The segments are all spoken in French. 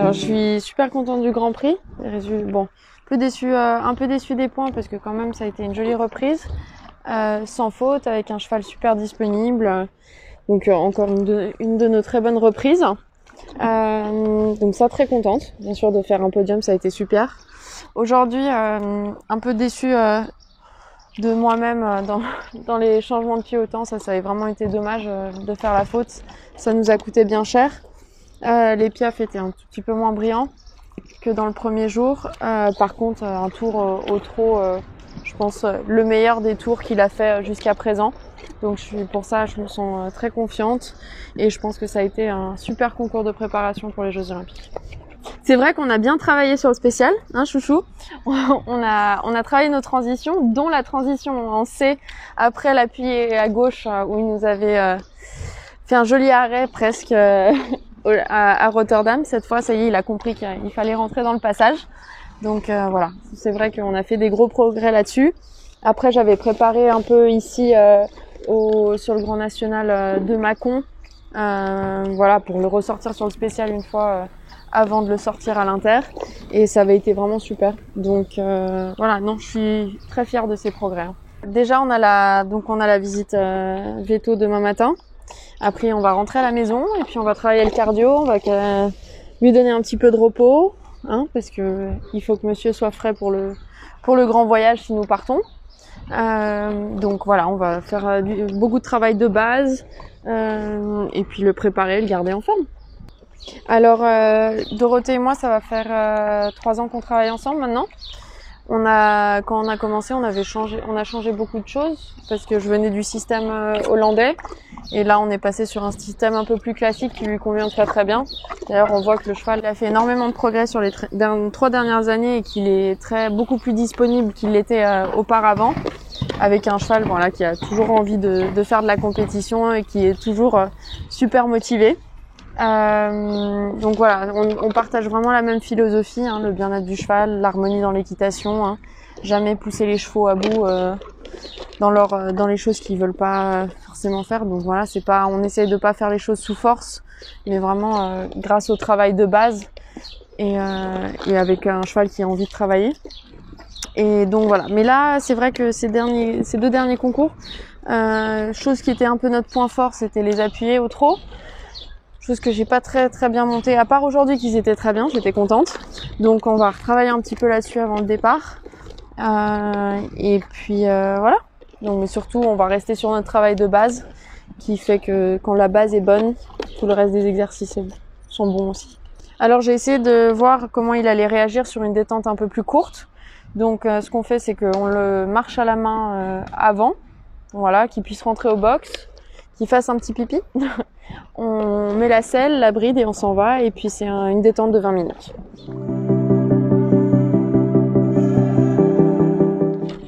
Alors je suis super contente du Grand Prix. Bon, un peu déçue des points parce que quand même ça a été une jolie reprise, sans faute, avec un cheval super disponible. Donc encore une de nos très bonnes reprises. Donc ça, très contente, bien sûr, de faire un podium, ça a été super. Aujourd'hui, un peu déçue de moi-même dans les changements de pied-temps. Ça avait vraiment été dommage de faire la faute. Ça nous a coûté bien cher. Les piafs étaient un tout petit peu moins brillants que dans le premier jour. Par contre, un tour au trot, je pense le meilleur des tours qu'il a fait jusqu'à présent. Donc pour ça, je me sens très confiante et je pense que ça a été un super concours de préparation pour les Jeux Olympiques. C'est vrai qu'on a bien travaillé sur le spécial, hein, chouchou. On a travaillé nos transitions, dont la transition en C après l'appui à gauche où il nous avait fait un joli arrêt presque à Rotterdam. Cette fois, ça y est, il a compris qu'il fallait rentrer dans le passage. Donc voilà, c'est vrai qu'on a fait des gros progrès là-dessus. Après, j'avais préparé un peu ici sur le Grand National de Mâcon, voilà, pour le ressortir sur le spécial une fois avant de le sortir à l'Inter, et ça avait été vraiment super. Donc voilà, non, je suis très fière de ces progrès. Déjà, on a la visite veto demain matin. Après, on va rentrer à la maison et puis on va travailler le cardio. On va lui donner un petit peu de repos, hein, parce que il faut que monsieur soit frais pour le grand voyage si nous partons. Donc voilà, on va faire beaucoup de travail de base et puis le préparer, le garder en forme. Alors Dorothée et moi, ça va faire 3 ans qu'on travaille ensemble maintenant. Quand on a commencé, on a changé beaucoup de choses parce que je venais du système hollandais et là on est passé sur un système un peu plus classique qui lui convient très très bien. D'ailleurs, on voit que le cheval a fait énormément de progrès sur les 3 dernières années et qu'il est beaucoup plus disponible qu'il l'était auparavant, avec un cheval voilà, qui a toujours envie de faire de la compétition et qui est toujours super motivé. Donc voilà, on partage vraiment la même philosophie, hein, le bien-être du cheval, l'harmonie dans l'équitation, hein, jamais pousser les chevaux à bout dans les choses qu'ils veulent pas forcément faire. Donc voilà, on essaye de pas faire les choses sous force, mais vraiment grâce au travail de base et avec un cheval qui a envie de travailler. Et donc voilà. Mais là, c'est vrai que ces 2 derniers concours, chose qui était un peu notre point fort, c'était les appuyer au trot. Chose que j'ai pas très très bien montée, à part aujourd'hui qu'ils étaient très bien, j'étais contente. Donc on va retravailler un petit peu là-dessus avant le départ. Et puis voilà. Donc mais surtout on va rester sur notre travail de base, qui fait que quand la base est bonne, tout le reste des exercices sont bons aussi. Alors j'ai essayé de voir comment il allait réagir sur une détente un peu plus courte. Donc ce qu'on fait, c'est qu'on le marche à la main avant, voilà, qu'il puisse rentrer au box, qu'il fasse un petit pipi. On met la selle, la bride et on s'en va. Et puis c'est une détente de 20 minutes.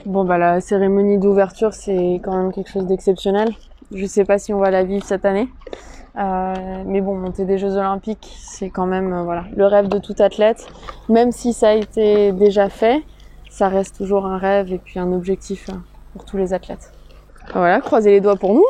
Bon bah la cérémonie d'ouverture, c'est quand même quelque chose d'exceptionnel. Je sais pas si on va la vivre cette année. Mais bon, monter des Jeux Olympiques, c'est quand même voilà, le rêve de tout athlète. Même si ça a été déjà fait, ça reste toujours un rêve et puis un objectif pour tous les athlètes. Voilà, croisez les doigts pour nous.